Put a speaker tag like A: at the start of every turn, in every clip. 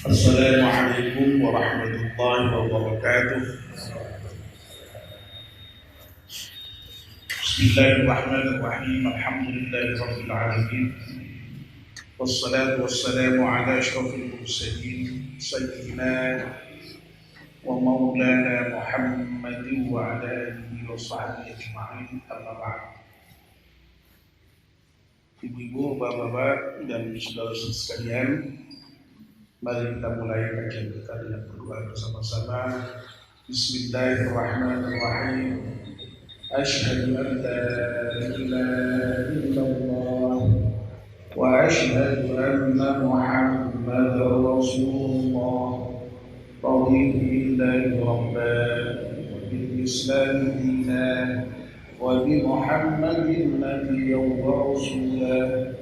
A: Assalamualaikum warahmatullahi wabarakatuh. Bismillahirrahmanirrahim. Alhamdulillahirabbil alamin. Wassalatu wassalamu ala asyrafil mursalin sayyidina wa maulana Muhammadin wa ala alihi wa sahbihi ajma'in. Amma ba'd. Ibu-ibu, bapak-bapak dan saudara-saudara sekalian, mari kita mulai kajian kita dengan berdoa bersama-sama. Bismillahirrahmanirrahim. Asyhadu an la ilaha illallah wa asyhadu anna Muhammadar Rasulullah. Raditu billahi rabban wa bil Islam dinan wa bi Muhammadin nabiyyan wa rasulan.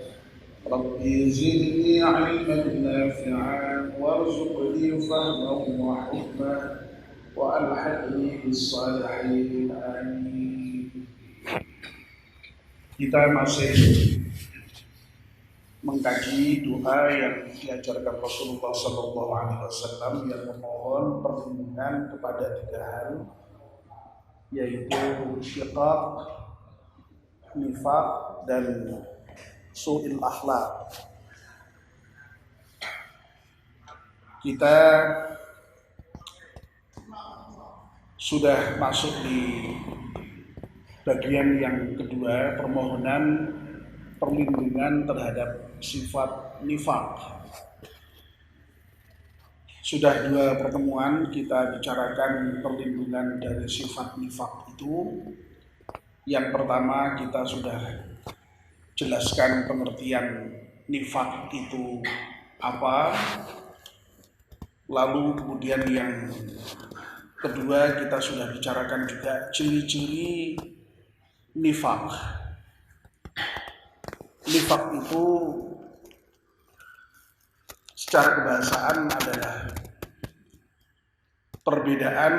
A: Rabbi zidni 'ilman nafi'an warzuqni fahman wa hukman wa alhaqni bis salihin. Amin. Kita masih mengkaji doa yang diajarkan Rasulullah SAW yang memohon perlindungan kepada tiga hal, yaitu syiqaq, nifaq, dan su'il akhlak. Kita sudah masuk di bagian yang kedua, permohonan perlindungan terhadap sifat nifaq. Sudah dua pertemuan kita bicarakan perlindungan dari sifat nifaq itu. Yang pertama kita sudah jelaskan pengertian nifaq itu apa. Lalu kemudian yang kedua kita sudah bicarakan juga ciri-ciri nifaq. Nifaq itu secara kebahasaan adalah perbedaan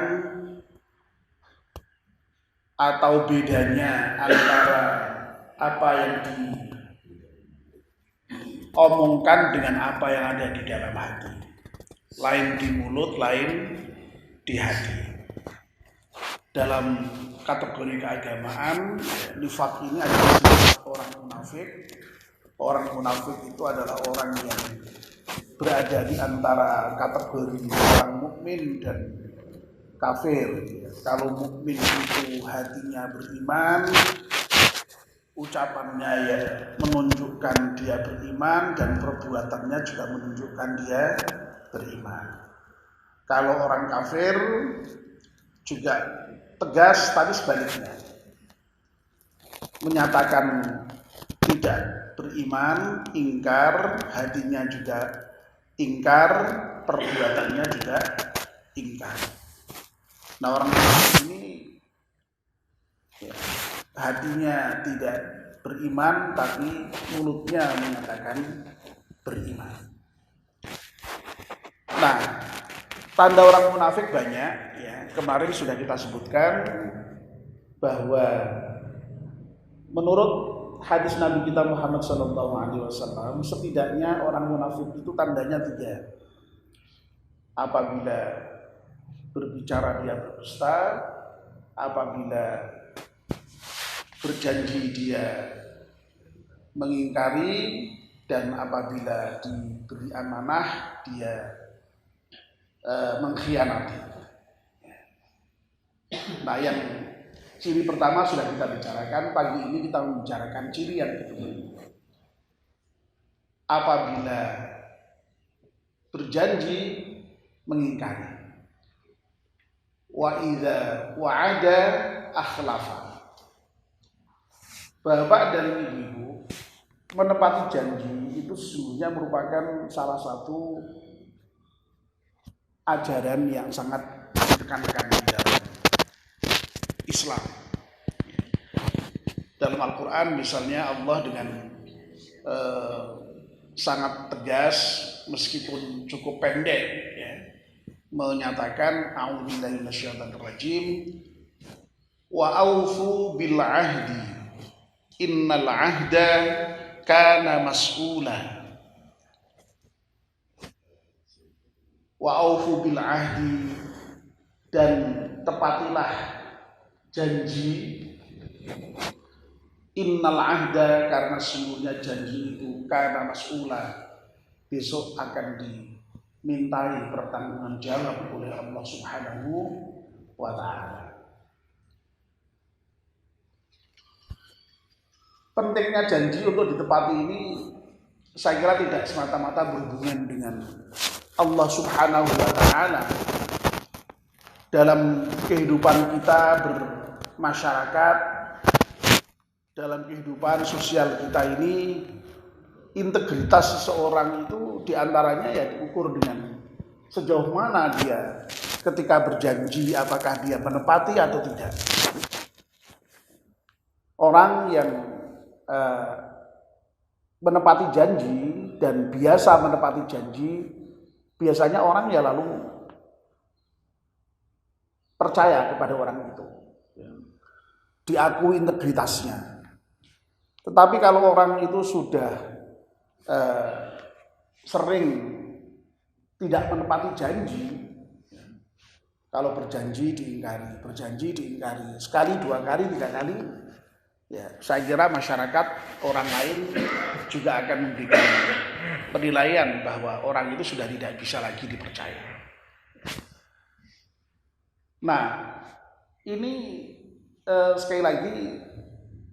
A: atau bedanya antara apa yang diomongkan dengan apa yang ada di dalam hati. Lain di mulut, lain di hati. Dalam kategori keagamaan, nifaq ini adalah sifat orang munafik. Orang munafik itu adalah orang yang berada di antara kategori orang mukmin dan kafir. Kalau mukmin itu hatinya beriman, ucapannya ya menunjukkan dia beriman, dan perbuatannya juga menunjukkan dia beriman. Kalau orang kafir juga tegas, tapi sebaliknya menyatakan tidak beriman, ingkar, hatinya juga ingkar, perbuatannya juga ingkar. Nah, orang kafir ini ya, hatinya tidak beriman, tapi mulutnya menyatakan beriman. Nah, tanda orang munafik banyak ya. Kemarin sudah kita sebutkan bahwa menurut hadis Nabi kita Muhammad SAW, setidaknya orang munafik itu tandanya 3. Apabila berbicara dia berdusta, apabila berjanji dia mengingkari, dan apabila diberi amanah dia mengkhianati. Nah, yang ciri pertama sudah kita bicarakan. Pagi ini kita membicarakan ciri yang kedua. Apabila berjanji mengingkari. Wa idza wa'ada akhlafa. Bapak dan ibu, menepati janji itu sesungguhnya merupakan salah satu ajaran yang sangat ditekankan di dalam Islam. Dalam Al-Quran misalnya Allah dengan sangat tegas meskipun cukup pendek ya, menyatakan a'udzubillahi minasyaitonir rajim wa aufu bil ahdi innal ahda kana mas'ula. wa aufu bil ahdi, dan tepatilah janji. Innal ahda, karena sesungguhnya janji itu kana mas'ula, besok akan dimintai pertanggungan jawab oleh Allah Subhanahu wa ta'ala. Pentingnya janji untuk ditepati ini saya kira tidak semata-mata berhubungan dengan Allah Subhanahu wa ta'ala. Dalam kehidupan kita bermasyarakat, dalam kehidupan sosial kita ini, integritas seseorang itu diantaranya ya diukur dengan sejauh mana dia ketika berjanji, apakah dia menepati atau tidak. Orang yang menepati janji dan biasa menepati janji, biasanya orang ya lalu percaya kepada orang itu, diakui integritasnya. Tetapi kalau orang itu sudah sering tidak menepati janji, kalau berjanji diingkari, sekali, dua kali, tiga kali, ya saya kira masyarakat, orang lain juga akan memberikan penilaian bahwa orang itu sudah tidak bisa lagi dipercaya. Nah, ini sekali lagi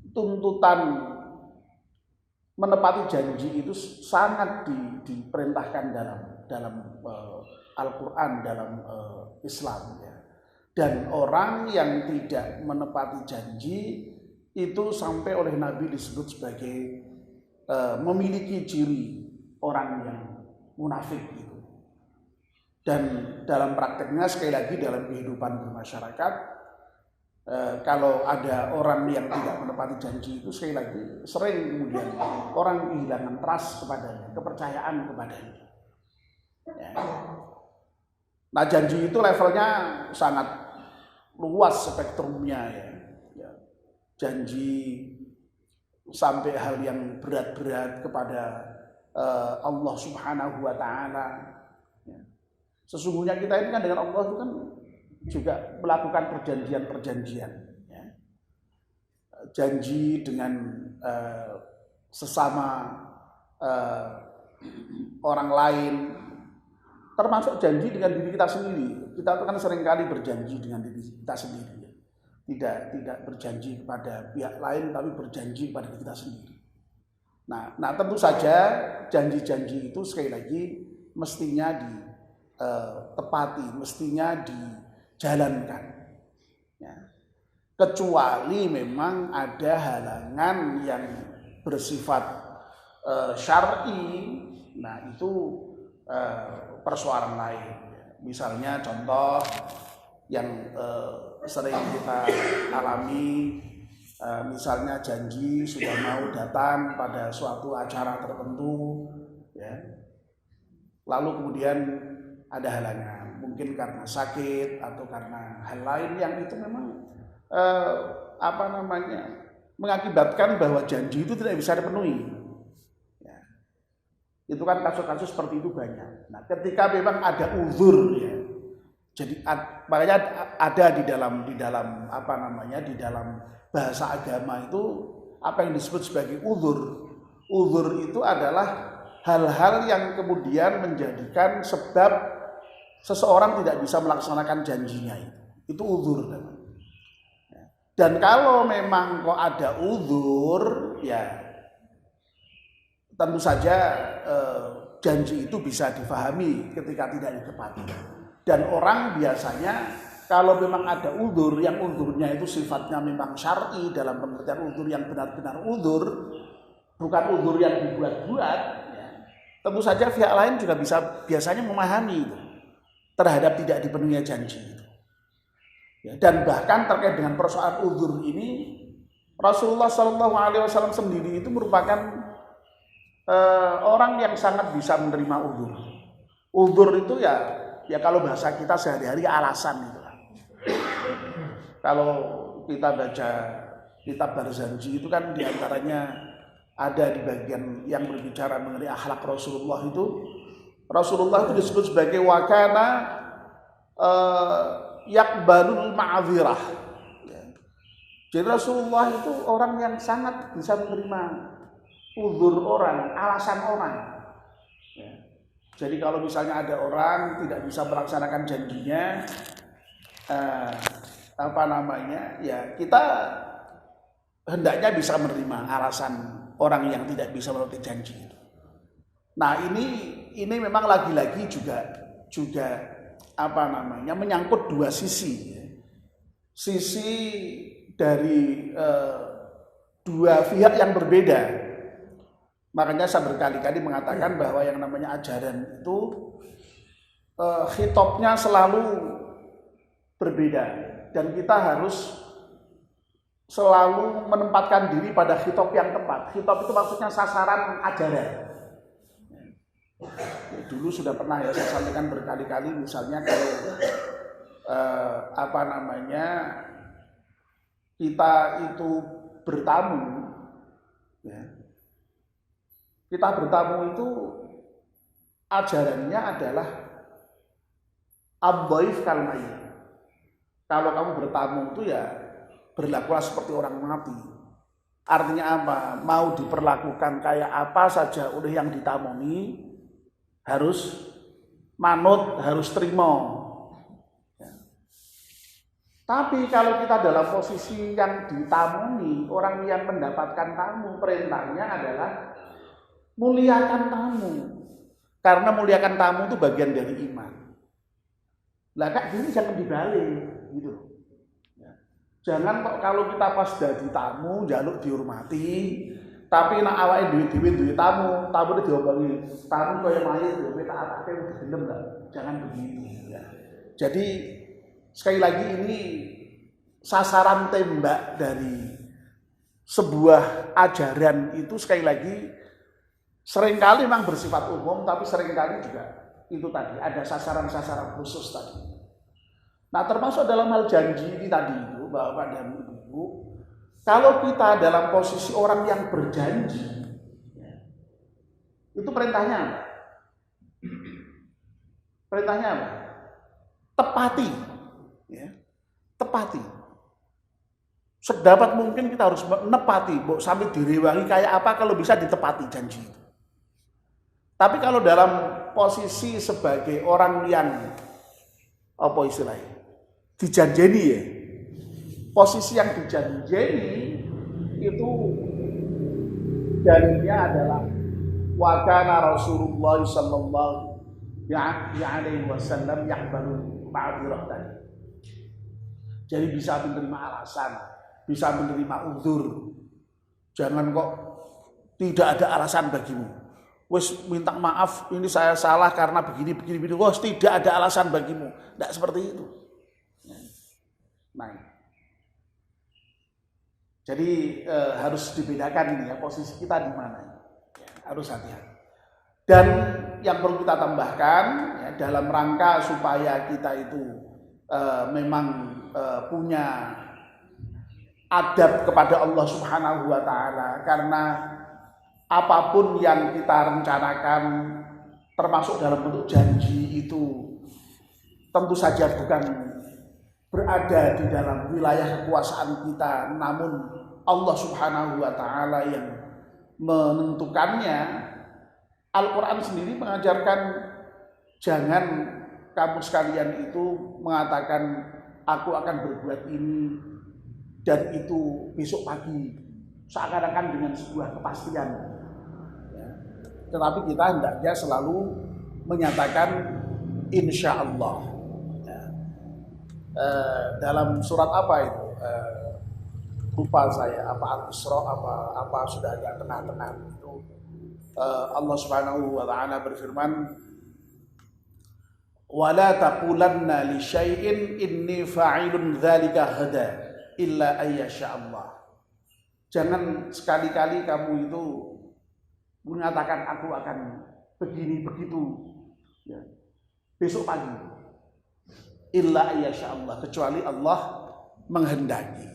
A: tuntutan menepati janji itu sangat diperintahkan dalam Al-Quran, dalam Islam, ya. Dan orang yang tidak menepati janji itu sampai oleh Nabi disebut sebagai memiliki ciri orang yang munafik itu. Dan dalam prakteknya sekali lagi dalam kehidupan bermasyarakat, kalau ada orang yang tidak menepati janji itu sekali lagi sering kemudian orang kehilangan trust kepadanya, kepercayaan kepadanya. Ya. Nah, janji itu levelnya sangat luas spektrumnya, ya. Janji sampai hal yang berat-berat kepada Allah Subhanahu wa ta'ala. Ya. Sesungguhnya kita ini kan dengan Allah itu kan juga melakukan perjanjian-perjanjian, ya. Janji dengan sesama orang lain, termasuk janji dengan diri kita sendiri. Kita kan seringkali berjanji dengan diri kita sendiri, ya. Tidak berjanji kepada pihak lain, tapi berjanji kepada diri kita sendiri. Nah tentu saja janji-janji itu sekali lagi mestinya ditepati, mestinya dijalankan, ya. Kecuali memang ada halangan yang bersifat syar'i, nah itu persoalan lain. Misalnya contoh yang sering kita alami, misalnya janji sudah mau datang pada suatu acara tertentu, ya. Lalu kemudian ada halangan, mungkin karena sakit atau karena hal lain yang itu memang mengakibatkan bahwa janji itu tidak bisa dipenuhi. Ya. Itu kan kasus-kasus seperti itu banyak. Nah, ketika memang ada uzur, ya. Jadi makanya ada di dalam di dalam bahasa agama itu apa yang disebut sebagai uzur. Uzur itu adalah hal-hal yang kemudian menjadikan sebab seseorang tidak bisa melaksanakan janjinya itu. Itu uzur. Dan kalau memang kok ada uzur, ya tentu saja janji itu bisa difahami ketika tidak ditepati. Dan orang biasanya kalau memang ada uzur, yang uzurnya itu sifatnya memang syar'i, dalam pengertian uzur yang benar-benar uzur, bukan uzur yang dibuat-buat, ya. Tentu saja pihak lain juga bisa biasanya memahami itu terhadap tidak dipenuhi janji itu. Ya, dan bahkan terkait dengan persoalan uzur ini, Rasulullah SAW sendiri itu merupakan orang yang sangat bisa menerima uzur. Uzur itu ya kalau bahasa kita sehari-hari alasan itu. Kalau kita baca kitab Barzanji itu kan diantaranya ada di bagian yang berbicara mengenai akhlak Rasulullah itu, Rasulullah itu disebut sebagai wakana yakbalul ma'adzirah. Jadi Rasulullah itu orang yang sangat bisa menerima uzur orang, alasan orang. Jadi kalau misalnya ada orang tidak bisa melaksanakan janjinya, ya kita hendaknya bisa menerima alasan orang yang tidak bisa menuruti janji. Nah ini memang lagi-lagi juga menyangkut dua sisi. Sisi dari dua pihak yang berbeda. Makanya saya berkali-kali mengatakan bahwa yang namanya ajaran itu khitobnya selalu berbeda dan kita harus selalu menempatkan diri pada khitob yang tepat. Khitob itu maksudnya sasaran ajaran. Dulu sudah pernah ya saya sampaikan berkali-kali, misalnya kalau kita itu bertamu, ya, kita bertamu itu ajarannya adalah abdaif kalmayyit. Kalau kamu bertamu itu ya berlakulah seperti orang mati. Artinya apa? Mau diperlakukan kayak apa saja oleh yang ditamuni, harus manut, harus terima. Ya. Tapi kalau kita dalam posisi yang ditamuni, orang yang mendapatkan tamu, perintahnya adalah muliakan tamu. Karena muliakan tamu itu bagian dari iman. Lah kak, ini jangan dibalik gitu. Ya. Jangan kok kalau kita pas jadi tamu jaluk dihormati, tapi nak awake duwe tamu itu diomongi, tamu kaya mayit yo tak atake gelem lah. Jangan begitu ya. Jadi sekali lagi ini sasaran tembak dari sebuah ajaran itu sekali lagi seringkali memang bersifat umum, tapi seringkali juga itu tadi ada sasaran-sasaran khusus tadi. Nah, termasuk dalam hal janji ini tadi itu, Bapak dan Ibu, kalau kita dalam posisi orang yang berjanji, itu perintahnya apa? Perintahnya apa? Tepati, ya, tepati. Sedapat mungkin kita harus menepati, sampai direwangi kayak apa kalau bisa ditepati janji itu. Tapi kalau dalam posisi sebagai orang yang apa istilahnya dijanjeni ya, posisi yang dijanjeni itu dalilnya adalah wa kana Rasulullah sallallahu alaihi wasallam yaqbalu ma'dziratan. Jadi bisa menerima alasan, bisa menerima uzur. Jangan kok tidak ada alasan bagimu. Wes minta maaf, ini saya salah karena begini. Wes tidak ada alasan bagimu. Tidak seperti itu. Nah, jadi harus dibedakan ini ya, posisi kita di mana. Ya, harus hati-hati. Dan yang perlu kita tambahkan ya, dalam rangka supaya kita itu memang punya adab kepada Allah Subhanahu wa taala, karena apapun yang kita rencanakan termasuk dalam bentuk janji itu tentu saja bukan berada di dalam wilayah kekuasaan kita, namun Allah Subhanahu wa taala yang menentukannya. Al-Qur'an sendiri mengajarkan jangan kamu sekalian itu mengatakan aku akan berbuat ini dan itu besok pagi, seakan-akan dengan sebuah kepastian. Ya. Tetapi kita hendaknya selalu menyatakan insya Allah. Ya. Dalam surat apa itu? Lupa saya, apa Al-Isra, apa sudah agak tengah-tengah itu. Allah Subhanahu wa taala berfirman, "Wala taqulanna li syai'in inni fa'ilun dzalika ghada illa ayyasha Allah." Jangan sekali-kali kamu itu mengatakan aku akan begini begitu ya, besok pagi. Illa ayyasha Allah, kecuali Allah menghendaki.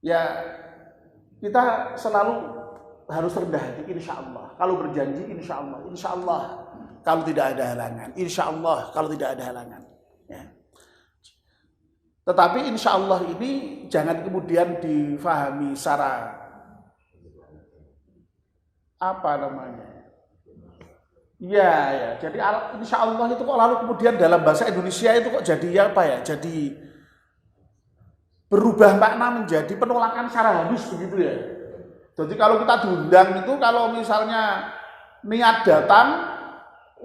A: Ya, kita selalu harus rendah hati, insya Allah. Kalau berjanji, insya Allah. Insya Allah kalau tidak ada halangan. Insya Allah kalau tidak ada halangan. Ya. Tetapi insya Allah ini jangan kemudian difahami secara apa namanya? Ya. Jadi insya Allah itu kok lalu kemudian dalam bahasa Indonesia itu kok jadi apa ya? Jadi berubah makna menjadi penolakan secara halus begitu ya. Jadi kalau kita diundang itu kalau misalnya niat datang,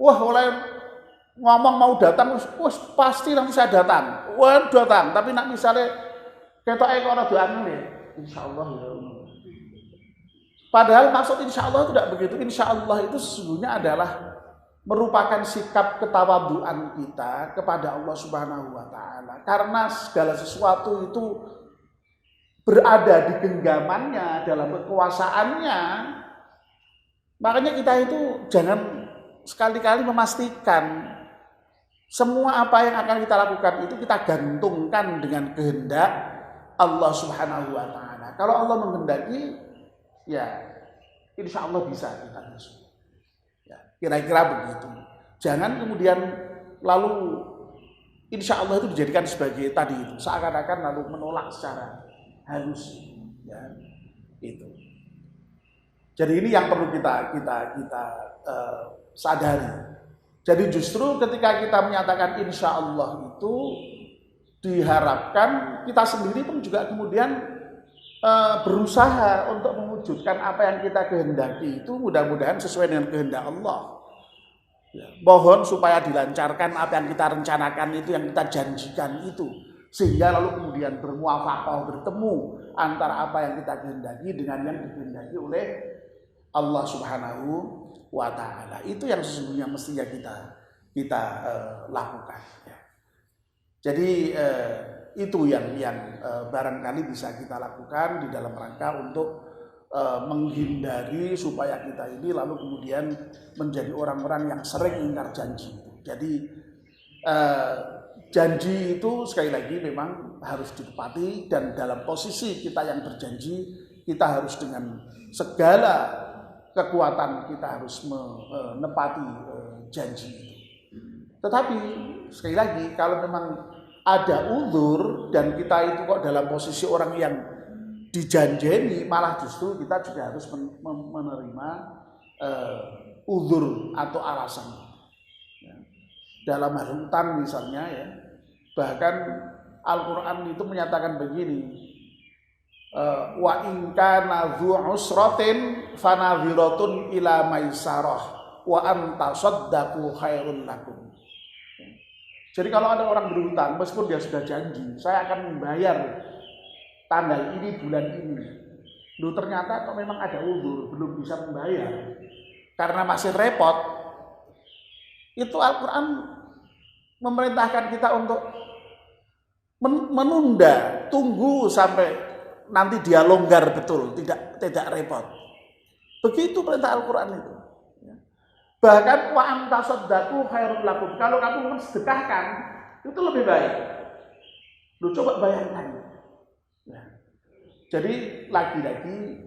A: wah oleh ngomong mau datang, wah pasti nanti saya datang. Wah datang, tapi nak misalnya ketoke kok ora doang ya, insyaallah ya. Padahal maksud insyaallah itu tidak begitu. Insyaallah itu sesungguhnya adalah merupakan sikap ketawaduan kita kepada Allah Subhanahu wa taala. Karena segala sesuatu itu berada di genggamannya, dalam kekuasaannya. Makanya kita itu jangan sekali-kali memastikan semua apa yang akan kita lakukan itu kita gantungkan dengan kehendak Allah Subhanahu wa taala. Kalau Allah menghendaki, ya insya Allah bisa kita masuk. Ya, kira-kira begitu. Jangan kemudian lalu insya Allah itu dijadikan sebagai tadi itu seakan-akan lalu menolak secara halus, ya itu. Jadi ini yang perlu kita sadari. Jadi justru ketika kita menyatakan insya Allah itu diharapkan kita sendiri pun juga kemudian berusaha untuk mewujudkan apa yang kita kehendaki itu mudah-mudahan sesuai dengan kehendak Allah. Ya, mohon supaya dilancarkan apa yang kita rencanakan itu, yang kita janjikan itu. Sehingga lalu kemudian bermuafaqah, bertemu antara apa yang kita kehendaki dengan yang dikehendaki oleh Allah Subhanahu wa taala. Itu yang sesungguhnya mestinya kita lakukan. Ya. Jadi itu yang barangkali bisa kita lakukan di dalam rangka untuk menghindari supaya kita ini lalu kemudian menjadi orang-orang yang sering ingkar janji. Jadi janji itu sekali lagi memang harus ditepati, dan dalam posisi kita yang berjanji kita harus dengan segala kekuatan kita harus menepati janji itu. Tetapi sekali lagi kalau memang ada uzur dan kita itu kok dalam posisi orang yang dijanjeni, malah justru kita juga harus menerima uzur atau alasan. Ya. Dalam hal hutang misalnya ya, bahkan Al-Quran itu menyatakan begini, wa in kana dzu usratin fanadhiratun ila maisarah wa an tasaddaqu khairun lakum. Jadi kalau ada orang berhutang, meskipun dia sudah janji, saya akan membayar tanggal ini, bulan ini. Loh ternyata kok memang ada uzur, belum bisa membayar karena masih repot. Itu Al-Quran memerintahkan kita untuk menunda, tunggu sampai nanti dia longgar betul, tidak repot. Begitu perintah Al-Quran itu. Bahkan wa antasaddaqu khairul lakum. Kalau kamu mensedekahkan itu lebih baik. Lu coba bayangkan. Ya. Jadi lagi-lagi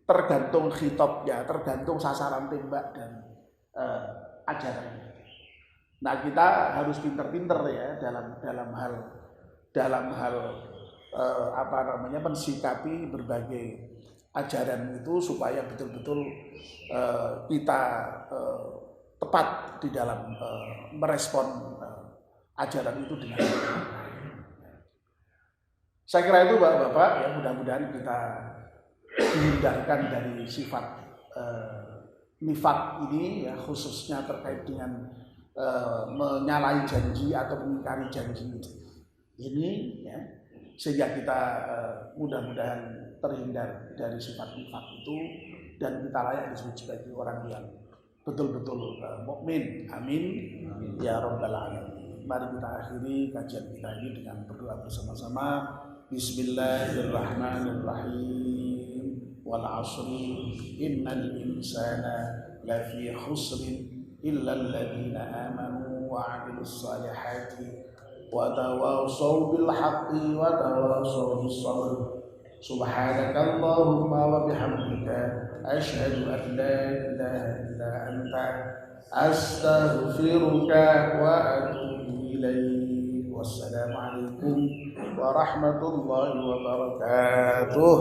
A: tergantung khitabnya, tergantung sasaran tembak dan ajarannya. Nah kita harus pinter-pinter ya dalam hal mensikapi berbagai ajaran itu supaya betul-betul kita tepat di dalam merespon ajaran itu dengan saya kira itu Bapak-Bapak ya, mudah-mudahan kita dihindarkan dari sifat nifaq ini ya, khususnya terkait dengan menyalahi janji atau mengingkari janji ini ya, sehingga kita mudah-mudahan terhindar dari sifat nifaq itu dan kita layak disebut sebagai orang yang betul-betul mukmin. Amin. Ya rabbal alamin. Mari kita akhiri kajian kita ini dengan berdoa bersama-sama. Bismillahirrahmanirrahim. Wal 'ashri innal insana lafi khusrin illa alladziina aamanu wa 'amilus shalihati wa tawashaw bil haqqi wa tawashaw bis sabr. Subhanakallahumma wa bihamdika asyhadu an la ilaha illa anta astaghfiruka wa atubu ilaik. Wassalamualaikum warahmatullahi wabarakatuh.